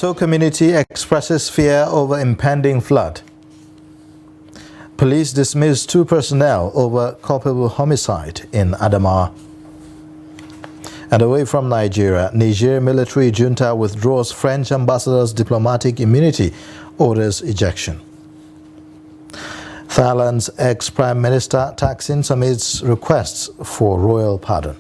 Plateau community expresses fear over impending flood. Police dismissed 2 personnel over culpable homicide in Adamawa. And away from Nigeria, Niger military junta withdraws French ambassador's diplomatic immunity, orders ejection. Thailand's ex-Prime Minister Thaksin submits requests for royal pardon.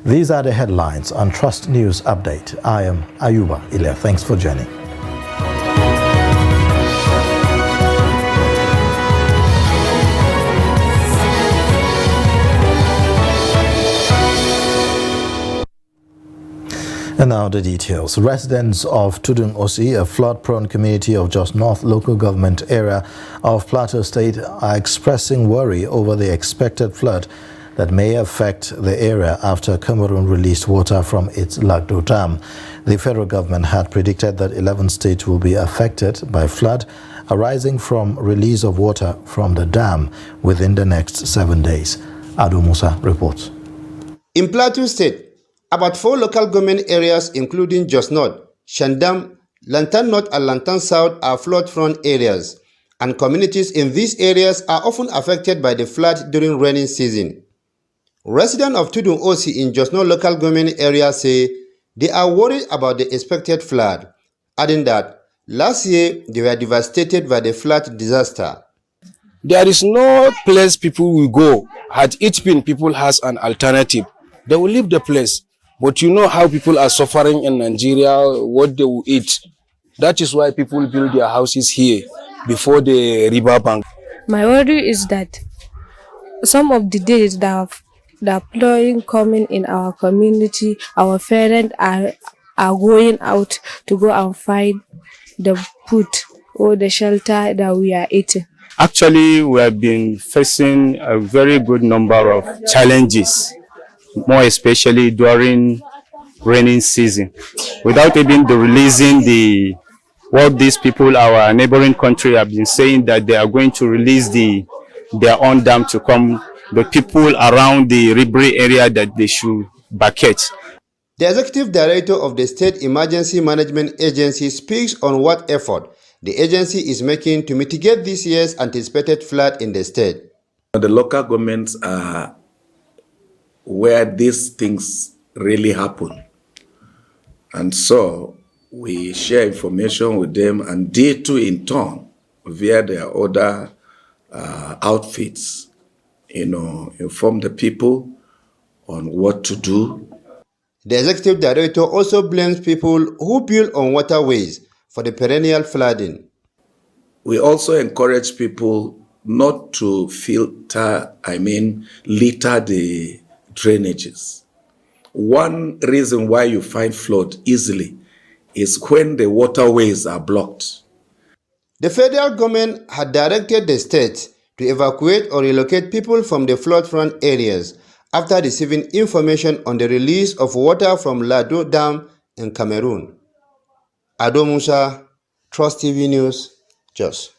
These are the headlines on Trust News Update. I am Ayuba Ilya. Thanks for joining. And now the details. Residents of Tudun Osi, a flood-prone community of Jos North local government area of Plateau State, are expressing worry over the expected flood that may affect the area after Cameroon released water from its Lagdo Dam. The federal government had predicted that 11 states will be affected by flood arising from release of water from the dam within the next 7 days. Ado Musa reports. In Plateau State, about 4 local government areas including Jos North, Shandam, Lantan North and Lantan South are flood-prone areas, and communities in these areas are often affected by the flood during rainy season. Residents of Tudun Osi in Jos North local government area say they are worried about the expected flood, adding that last year they were devastated by the flood disaster. There is no place people will go. Had it been people has an alternative, they will leave the place. But you know how people are suffering in Nigeria, what they will eat. That is why people build their houses here before the river bank. My worry is that some of the days that flooding coming in our community, our parents are going out to go and find the food or the shelter that we are eating. Actually, we have been facing a very good number of challenges, more especially during rainy season. Without even releasing what these people, our neighboring country, have been saying that they are going to release their own dam to come, the people around the Ribri area that they should vacate. The executive director of the State Emergency Management Agency speaks on what effort the agency is making to mitigate this year's anticipated flood in the state. The local governments are where these things really happen. And so we share information with them, and they too in turn, via their other outfits, inform the people on what to do. The executive director also blames people who build on waterways for the perennial flooding. We also encourage people not to litter the drainages. One reason why you find flood easily is when the waterways are blocked. The federal government had directed the state to evacuate or relocate people from the flood-prone areas after receiving information on the release of water from Lagdo Dam in Cameroon. Ado Musa, Trust TV News, Jos.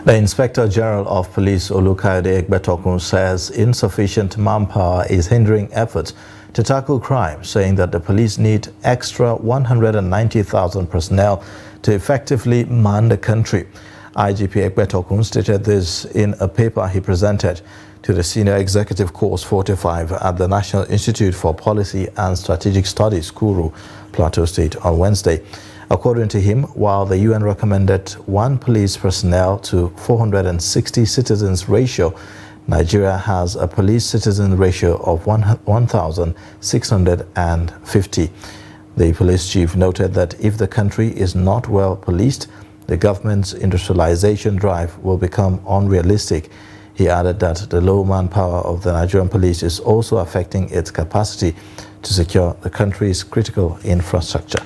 The Inspector General of Police Olukayode Egbetokun says insufficient manpower is hindering efforts to tackle crime, saying that the police need extra 190,000 personnel to effectively man the country. IGP Egbetokun stated this in a paper he presented to the Senior Executive Course 45 at the National Institute for Policy and Strategic Studies, Kuru, Plateau State, on Wednesday. According to him, while the UN recommended 1 police personnel to 460 citizens ratio, Nigeria has a police-citizen ratio of 1,650. The police chief noted that if the country is not well policed, the government's industrialization drive will become unrealistic. He added that the low manpower of the Nigerian police is also affecting its capacity to secure the country's critical infrastructure.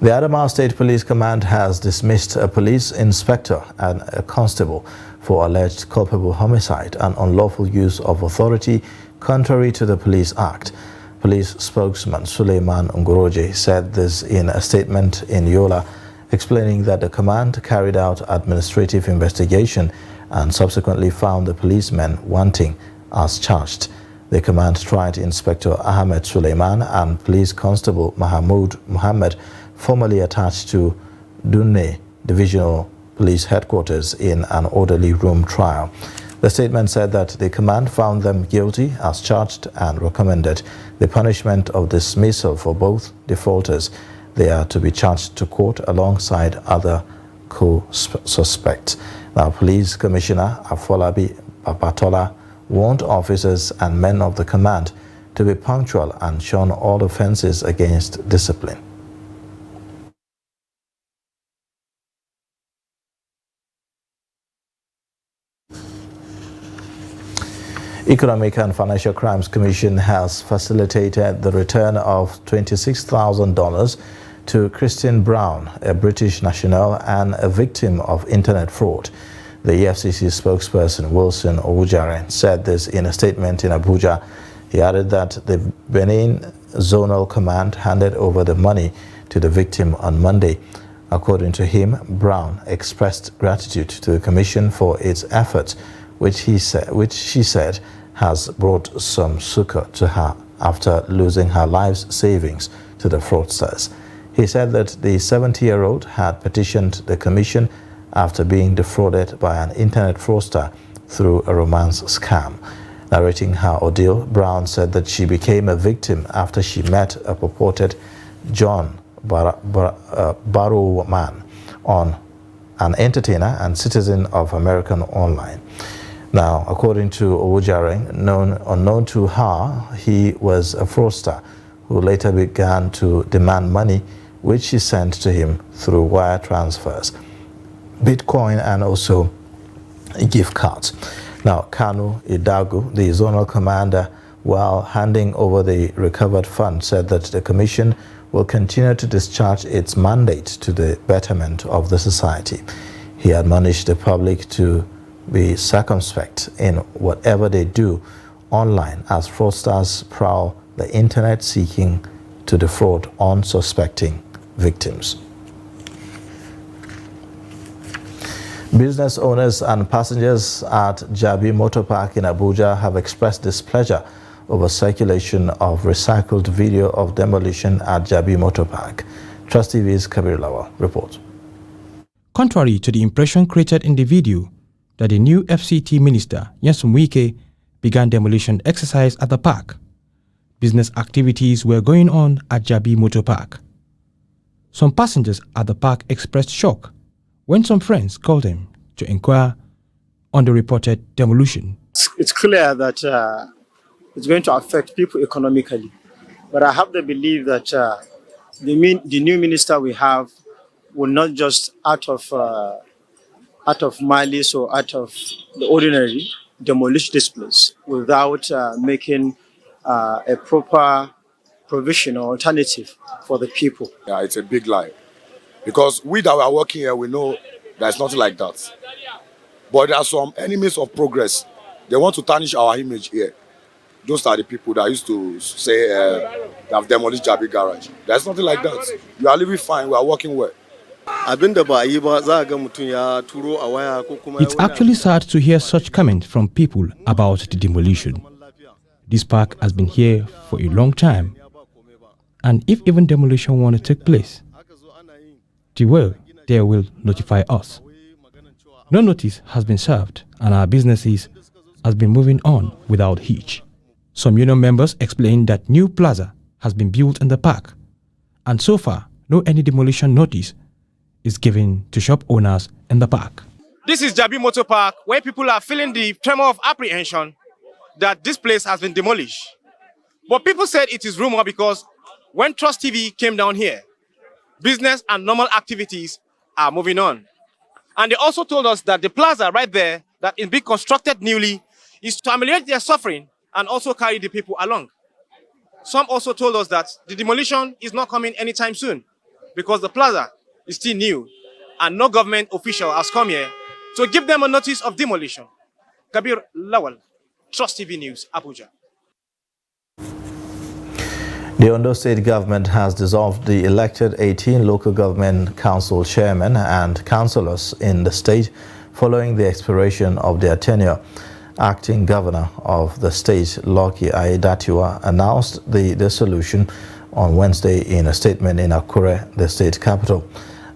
The Adamawa State Police Command has dismissed a police inspector and a constable for alleged culpable homicide and unlawful use of authority contrary to the Police Act. Police spokesman Suleiman Ngoroje said this in a statement in Yola, explaining that the command carried out administrative investigation and subsequently found the policemen wanting as charged. The command tried Inspector Ahmed Suleiman and Police Constable Mahmoud Muhammad, formerly attached to Dunne Divisional Police Headquarters, in an orderly room trial. The statement said that the command found them guilty as charged and recommended the punishment of dismissal for both defaulters. They are to be charged to court alongside other co-suspects. Now, Police Commissioner Afolabi Babatola warned officers and men of the command to be punctual and shun all offences against discipline. Economic and Financial Crimes Commission has facilitated the return of $26,000 to Christine Brown, a British national and a victim of internet fraud. The EFCC spokesperson Wilson Owujaren said this in a statement in Abuja. He added that the Benin Zonal Command handed over the money to the victim on Monday. According to him, Brown expressed gratitude to the Commission for its efforts, which she said has brought some succor to her after losing her life's savings to the fraudsters. He said that the 70-year-old had petitioned the Commission after being defrauded by an internet fraudster through a romance scam. Narrating her ordeal, Brown said that she became a victim after she met a purported John Barrowman, an entertainer and citizen of American Online. Now, according to Owujaren, unknown to her, he was a fraudster who later began to demand money, which she sent to him through wire transfers, Bitcoin, and also gift cards. Now, Kanu Idagu, the zonal commander, while handing over the recovered fund, said that the Commission will continue to discharge its mandate to the betterment of the society. He admonished the public to be circumspect in whatever they do online, as fraudsters prowl the internet seeking to defraud unsuspecting victims. Business owners and passengers at Jabi Motor Park in Abuja have expressed displeasure over circulation of recycled video of demolition at Jabi Motor Park. Trust TV's Kabir Lawal reports. Contrary to the impression created in the video that the new FCT minister, Nyesom Wike, began demolition exercise at the park, business activities were going on at Jabi Motor Park. Some passengers at the park expressed shock when some friends called them to inquire on the reported demolition. It's clear that it's going to affect people economically, but I have the belief that the new minister we have will not just out of malice or out of the ordinary demolish this place without making a proper provision or alternative for the people. Yeah, it's a big lie. Because we that are working here, we know there's nothing like that. But there are some enemies of progress. They want to tarnish our image here. Those are the people that used to say they have demolished Jabi Garage. There's nothing like that. We are living fine, we are working well. It's actually sad to hear such comments from people about the demolition. This park has been here for a long time. And if even demolition were to take place, they will notify us. No notice has been served and our businesses has been moving on without hitch. Some union members explained that new plaza has been built in the park, and so far no any demolition notice is given to shop owners in the park. This is Jabi Motor Park, where people are feeling the tremor of apprehension that this place has been demolished. But people said it is rumor because when Trust TV came down here, business and normal activities are moving on. And they also told us that the plaza right there that is being constructed newly is to ameliorate their suffering and also carry the people along. Some also told us that the demolition is not coming anytime soon because the plaza is still new and no government official has come here to give them a notice of demolition. Kabir Lawal, Trust TV News, Abuja. The Ondo State government has dissolved the elected 18 local government council chairmen and councillors in the state following the expiration of their tenure. Acting Governor of the state, Lucky Aiyedatiwa, announced the dissolution on Wednesday in a statement in Akure, the state capital.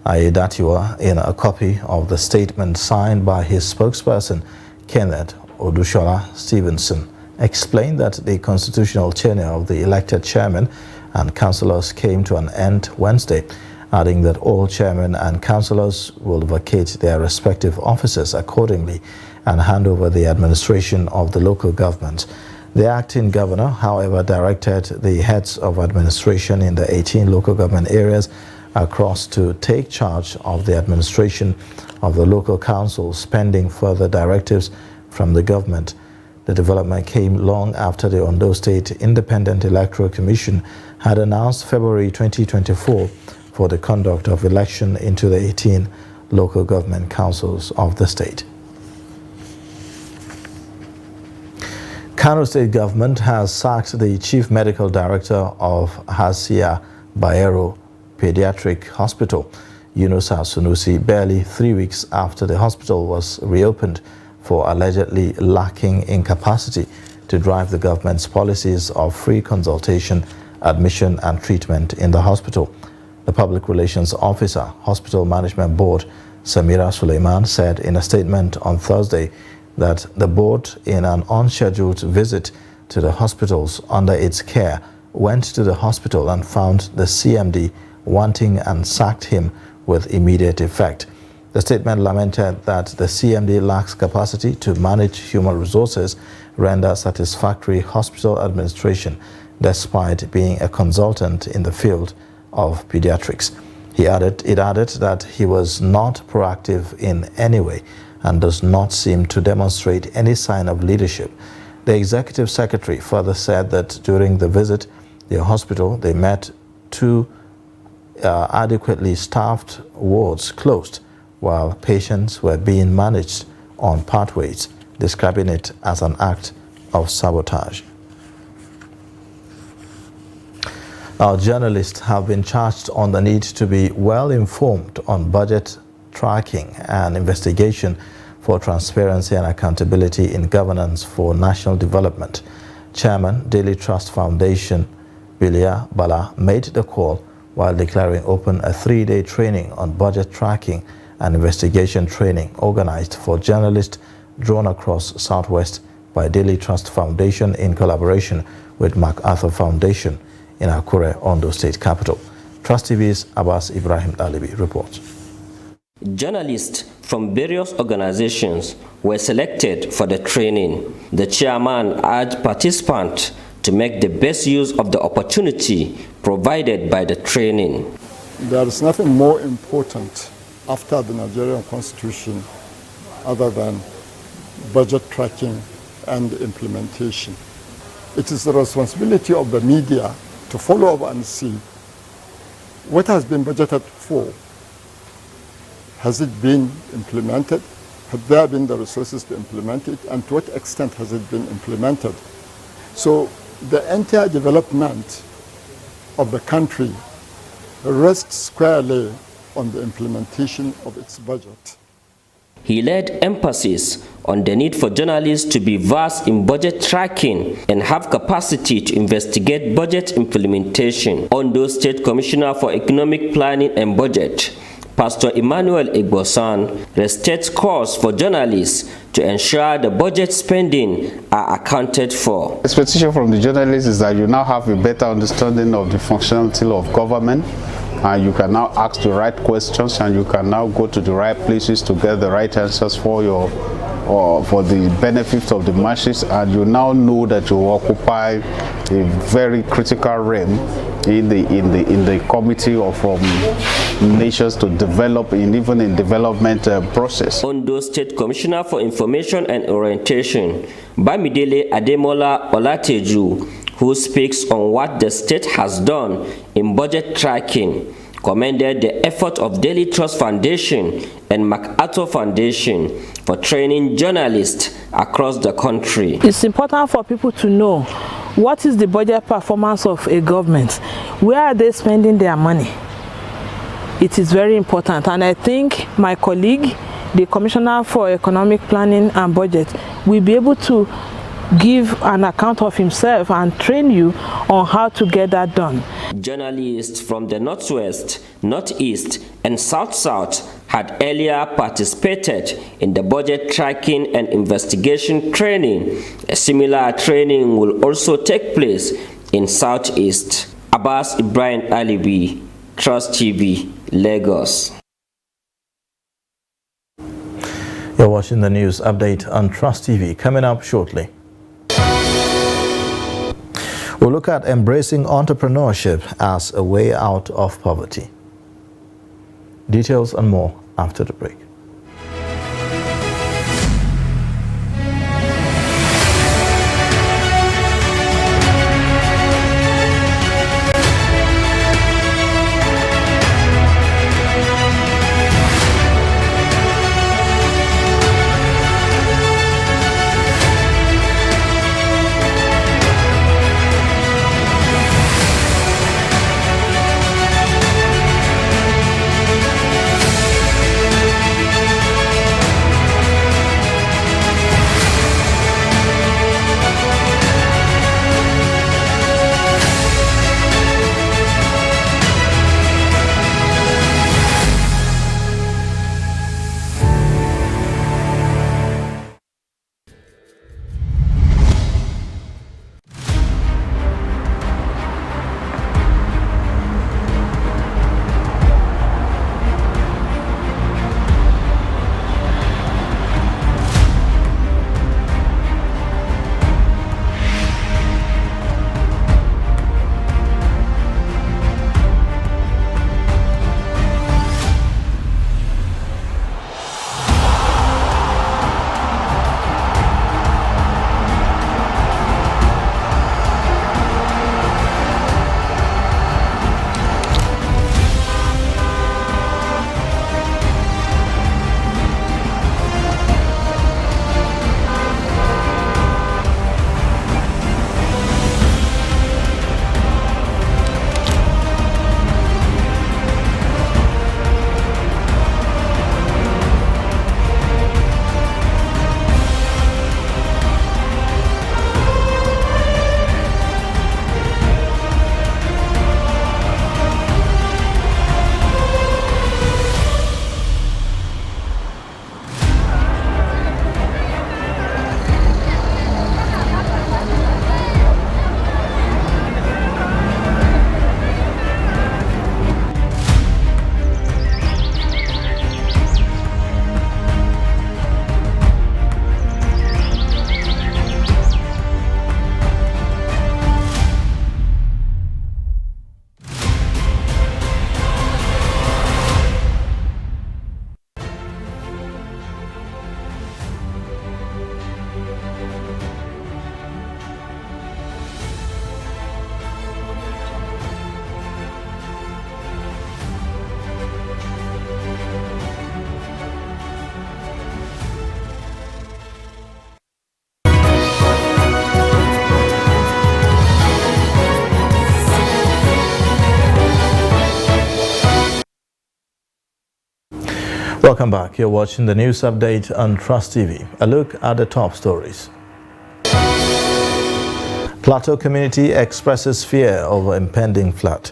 Aiyedatiwa, in a copy of the statement signed by his spokesperson, Kenneth Odushola Stevenson, explained that the constitutional tenure of the elected chairman and councillors came to an end Wednesday, adding that all chairmen and councillors will vacate their respective offices accordingly and hand over the administration of the local government. The acting governor, however, directed the heads of administration in the 18 local government areas across to take charge of the administration of the local councils, pending further directives from the government. The development came long after the Ondo State Independent Electoral Commission had announced February 2024 for the conduct of election into the 18 local government councils of the state. Kano State government has sacked the chief medical director of Hasia Bayero Pediatric Hospital, Yunusa Sunusi, barely 3 weeks after the hospital was reopened for allegedly lacking in capacity to drive the government's policies of free consultation, admission and treatment in the hospital. The Public Relations Officer, Hospital Management Board, Samira Suleiman, said in a statement on Thursday that the board, in an unscheduled visit to the hospitals under its care, went to the hospital and found the CMD wanting and sacked him with immediate effect. The statement lamented that the CMD lacks capacity to manage human resources, render satisfactory hospital administration, despite being a consultant in the field of pediatrics. It added that he was not proactive in any way and does not seem to demonstrate any sign of leadership. The executive secretary further said that during the visit to the hospital, they met two adequately staffed wards closed, while patients were being managed on pathways, describing it as an act of sabotage. Our journalists have been charged on the need to be well informed on budget tracking and investigation for transparency and accountability in governance for national development. Chairman, Daily Trust Foundation, Bilia Bala, made the call while declaring open a 3-day training on budget tracking and investigation training organized for journalists drawn across Southwest by Daily Trust Foundation in collaboration with MacArthur Foundation in Akure, Ondo State Capital. Trust TV's Abbas Ibrahim Alibi reports. Journalists from various organizations were selected for the training. The chairman urged participants to make the best use of the opportunity provided by the training. There is nothing more important after the Nigerian Constitution other than budget tracking and implementation. It is the responsibility of the media to follow up and see what has been budgeted for. Has it been implemented? Have there been the resources to implement it? And to what extent has it been implemented? So the entire development of the country rests squarely on the implementation of its budget. He laid emphasis on the need for journalists to be versed in budget tracking and have capacity to investigate budget implementation. Ondo State Commissioner for Economic Planning and Budget, Pastor Emmanuel Igbosan, restates calls for journalists to ensure the budget spending are accounted for. The expectation from the journalists is that you now have a better understanding of the functionality of government, and you can now ask the right questions, and you can now go to the right places to get the right answers for your for the benefit of the masses, and you now know that you occupy a very critical realm in the committee of nations to develop even in development process. Ondo State Commissioner for Information and Orientation, Bamidele Ademola Olateju, who speaks on what the state has done in budget tracking, commended the effort of Daily Trust Foundation and MacArthur Foundation for training journalists across the country. It's important for people to know what is the budget performance of a government. Where are they spending their money? It is very important, and I think my colleague the Commissioner for Economic Planning and Budget will be able to give an account of himself and train you on how to get that done. Journalists from the Northwest, Northeast, and South-South had earlier participated in the budget tracking and investigation training. A similar training will also take place in Southeast. Abbas Ibrahim Alibi, Trust TV, Lagos. You're watching the news update on Trust TV. Coming up shortly, we'll look at embracing entrepreneurship as a way out of poverty. Details and more after the break. Welcome back. You're watching the news update on Trust TV. A look at the top stories. Plateau community expresses fear over impending flood.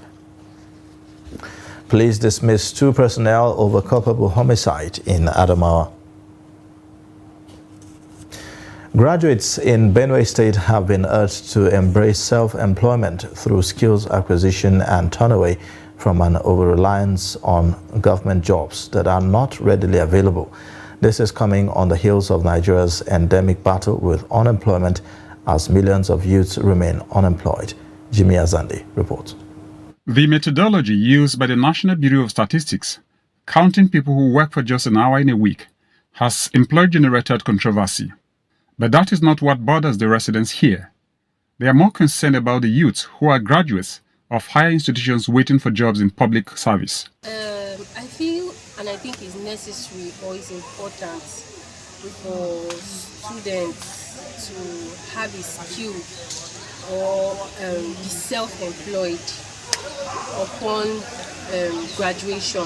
Police dismiss 2 personnel over culpable homicide in Adamawa. Graduates in Benue State have been urged to embrace self-employment through skills acquisition and turn away from an over-reliance on government jobs that are not readily available. This is coming on the heels of Nigeria's endemic battle with unemployment as millions of youths remain unemployed. Jimmy Azandi reports. The methodology used by the National Bureau of Statistics, counting people who work for just an hour in a week, has employee-generated controversy. But that is not what bothers the residents here. They are more concerned about the youths who are graduates of higher institutions waiting for jobs in public service. I feel and I think it's necessary or it's important for students to have a skill or be self-employed upon graduation,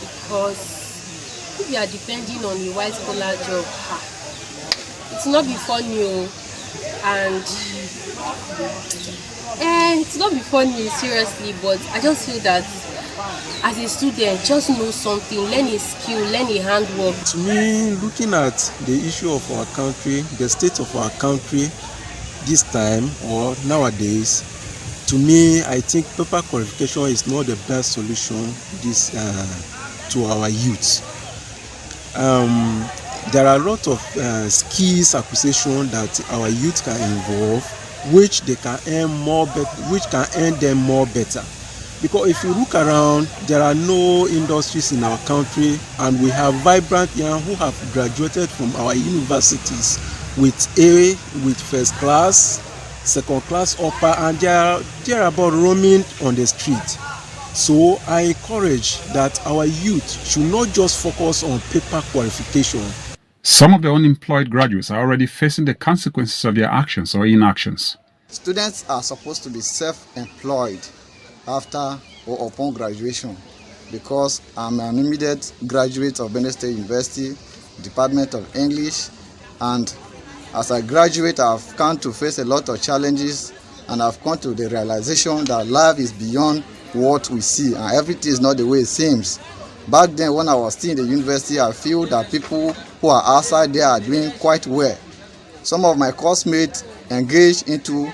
because if you are depending on a white collar job, it's not be funny, and it's not be funny, seriously, but I just feel that as a student, just know something, learn a skill, learn a handwork. To me, looking at the issue of our country, the state of our country this time or nowadays, to me, I think paper qualification is not the best solution to our youth. There are a lot of skills acquisition that our youth can involve, which they can earn more, which can earn them more better. Because if you look around, there are no industries in our country, and we have vibrant young who have graduated from our universities with first class, second class, upper, and they are about roaming on the street. So I encourage that our youth should not just focus on paper qualification. Some of the unemployed graduates are already facing the consequences of their actions or inactions. Students are supposed to be self-employed after or upon graduation, because I'm an immediate graduate of Benue State University, Department of English, and as a graduate I've come to face a lot of challenges, and I've come to the realization that life is beyond what we see and everything is not the way it seems. Back then when I was still in the university, I feel that people who are outside there are doing quite well. Some of my course mates engaged into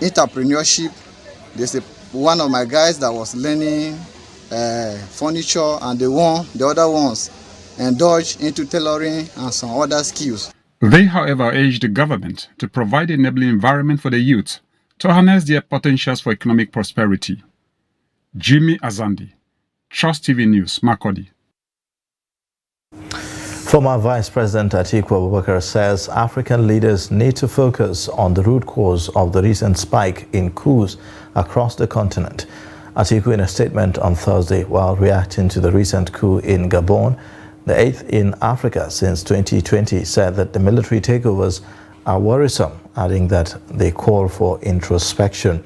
entrepreneurship. There's one of my guys that was learning furniture, and the other ones indulged into tailoring and some other skills. They, however, urged the government to provide an enabling environment for the youth to harness their potentials for economic prosperity. Jimmy Azandi, Trust TV News, Makurdi. Former Vice President Atiku Abubakar says African leaders need to focus on the root cause of the recent spike in coups across the continent. Atiku, in a statement on Thursday while reacting to the recent coup in Gabon, the 8th in Africa since 2020, said that the military takeovers are worrisome, adding that they call for introspection.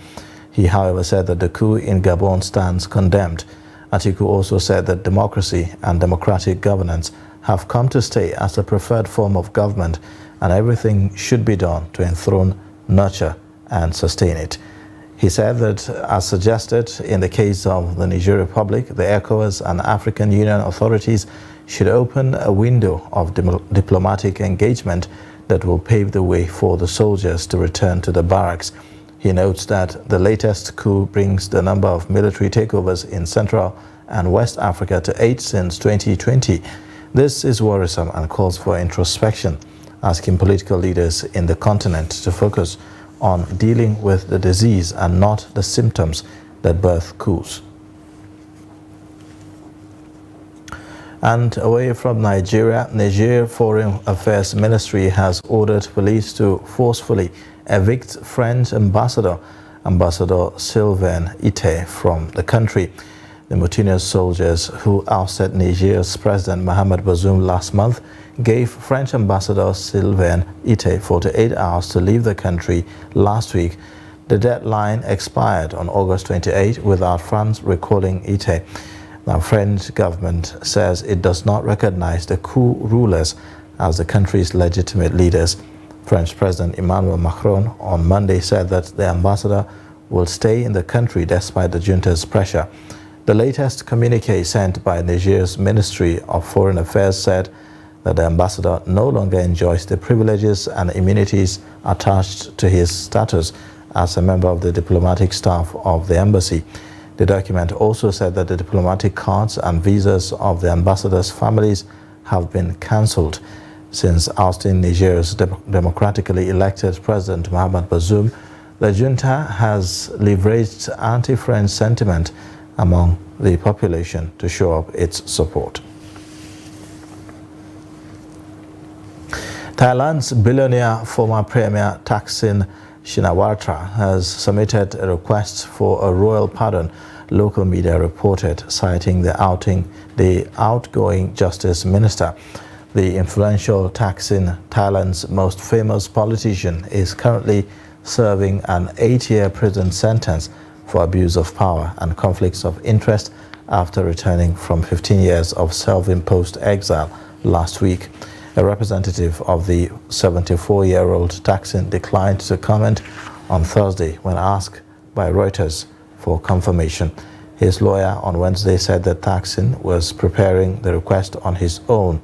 He, however, said that the coup in Gabon stands condemned. Atiku also said that democracy and democratic governance have come to stay as a preferred form of government, and everything should be done to enthrone, nurture, and sustain it. He said that, as suggested in the case of the Niger Republic, the ECOWAS and African Union authorities should open a window of diplomatic engagement that will pave the way for the soldiers to return to the barracks. He notes that the latest coup brings the number of military takeovers in Central and West Africa to 8 since 2020. This is worrisome and calls for introspection, asking political leaders in the continent to focus on dealing with the disease and not the symptoms that birth coups. And away from Nigeria, Niger Foreign Affairs Ministry has ordered police to forcefully evict French Ambassador Sylvain Ite from the country. The mutinous soldiers who ousted Niger's President Mohamed Bazoum last month gave French Ambassador Sylvain Ite 48 hours to leave the country last week. The deadline expired on August 28 without France recalling Ite. The French government says it does not recognize the coup rulers as the country's legitimate leaders. French President Emmanuel Macron on Monday said that the ambassador will stay in the country despite the junta's pressure. The latest communique sent by Niger's Ministry of Foreign Affairs said that the ambassador no longer enjoys the privileges and immunities attached to his status as a member of the diplomatic staff of the embassy. The document also said that the diplomatic cards and visas of the ambassadors' families have been cancelled. Since ousting Niger's democratically elected President Mohamed Bazoum, the junta has leveraged anti-French sentiment among the population to show up its support. Thailand's billionaire former Premier Thaksin Shinawatra has submitted a request for a royal pardon, local media reported, citing the outgoing Justice Minister. The influential Thaksin, Thailand's most famous politician, is currently serving an 8-year prison sentence for abuse of power and conflicts of interest after returning from 15 years of self-imposed exile last week. A representative of the 74-year-old Thaksin declined to comment on Thursday when asked by Reuters for confirmation. His lawyer on Wednesday said that Thaksin was preparing the request on his own.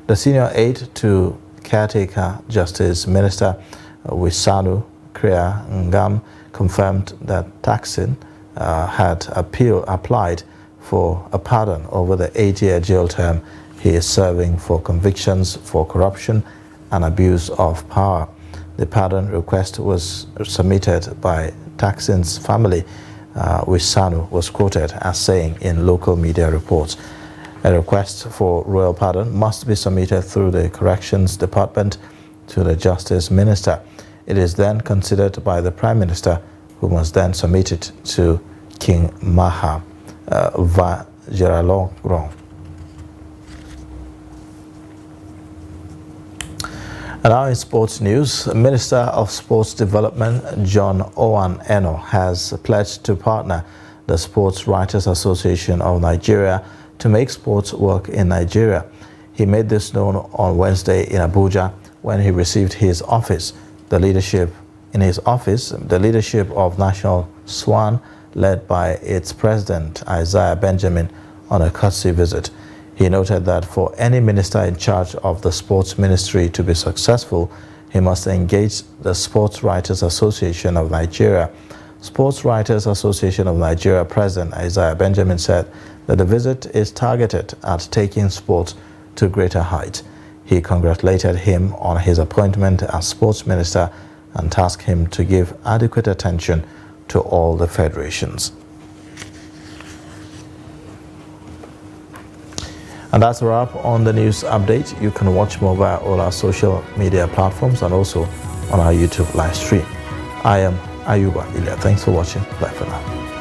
The senior aide to caretaker Justice Minister Wisanu Kriya Ngam confirmed that Thaksin had applied for a pardon over the 8-year jail term he is serving for convictions for corruption and abuse of power. The pardon request was submitted by Thaksin's family, which Sanu was quoted as saying in local media reports. A request for royal pardon must be submitted through the Corrections Department to the Justice Minister. It is then considered by the Prime Minister, who must then submit it to King Maha Vajiralongkorn. And now in sports news, Minister of Sports Development John Owan Eno has pledged to partner the Sports Writers Association of Nigeria to make sports work in Nigeria. He made this known on Wednesday in Abuja when he received his office. The leadership of National Swan, led by its president Isaiah Benjamin, on a courtesy visit. He noted that for any minister in charge of the sports ministry to be successful, he must engage the Sports Writers Association of Nigeria. Sports Writers Association of Nigeria President Isaiah Benjamin said that the visit is targeted at taking sports to greater heights. He congratulated him on his appointment as sports minister and tasked him to give adequate attention to all the federations. And that's a wrap on the news update. You can watch more via all our social media platforms and also on our YouTube live stream. I am Ayuba Ilya. Thanks for watching. Bye for now.